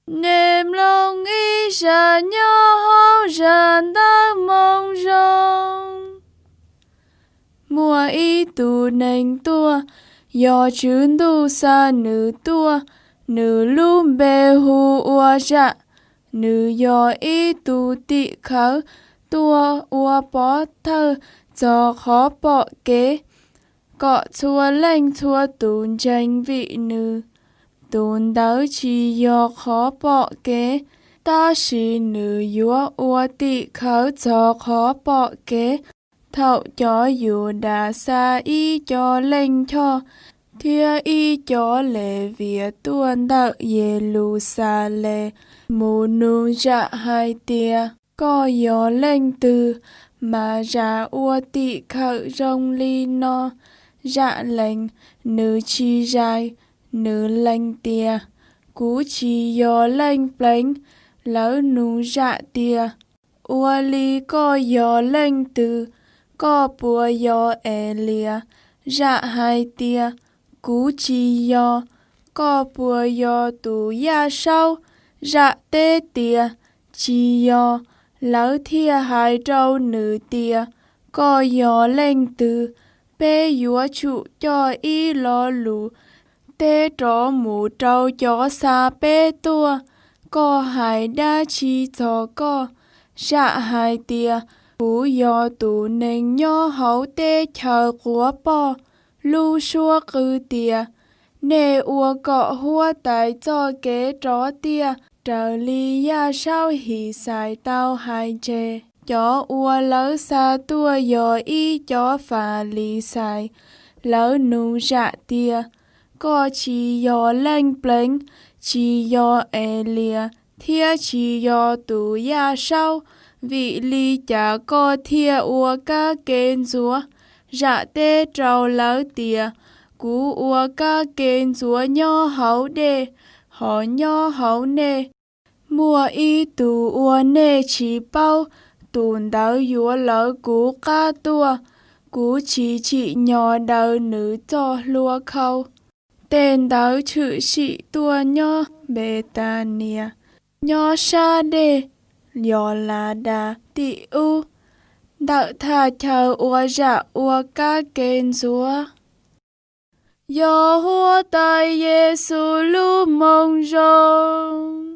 niềm lòng ý sẽ nhớ hậu ràn ta mong rong. Mùa ý tù nành tua, do chuyến tu xa nữ tua, nữ lùm bề hù ua dạ, nữ do ý tù tị khảo, tua ua bó thơ, cho khó bỏ kế. Cọ chua lanh chua tùn tranh vị nữ, tùn đáo chi do khó bỏ kế. Ta sĩ nữ dúa ua tị khảo cho khó bỏ kế. Thậu cho dù đã xa ý cho lệnh cho, thia ý cho lệ vía tuôn đạo ye lù xa lệ, mù nụ dạ hai tia, có gió lệnh từ, mà ra ua tị khẩu rong ly no, dạ lệnh, nữ chi dài, nữ lệnh tia, cú chi gió lệnh plánh, lỡ nụ dạ tia, ua ly có gió lệnh từ, có bùa do lìa, dạ hai tia, cú chi do, có bùa do tù ya sau, dạ tê tia, chi do, lỡ thia hai trâu nữ tia, có do lên từ, bê dúa trụ cho y lo lù, tê tró mù trâu cho xa bê tua, có hai đa chi cho có, dạ hai tia, cú do tù nền nhó hậu tê chờ của bò, lưu xua cư tia, nê ua cọ hua tại cho kế tró tia, trở ly ya sao hì xài tao hai chê. Chó ua lỡ xa tua dò y chó phà lì xài, lỡ nụ dạ tia, có chi dò lanh plánh, chi dò lìa, thia chi dò tù ya sao, vị ly chả có thia ua ca kênh rúa, dạ tê trâu lỡ tìa, cú ua ca kênh rúa nho hấu đê, họ nho hấu nê. Mùa y tù ua nê chỉ bao, tùn đáo dúa lỡ cú ca tua, cú chỉ nhỏ đào nữ cho lua khâu. Tên đáo chữ sĩ tua nho bê ta nia, nho sa đê, do là đà tị u, đạo thà chờ ua dạ ua ca kênh rúa. Do hua tay Giê-xu lu mong rong.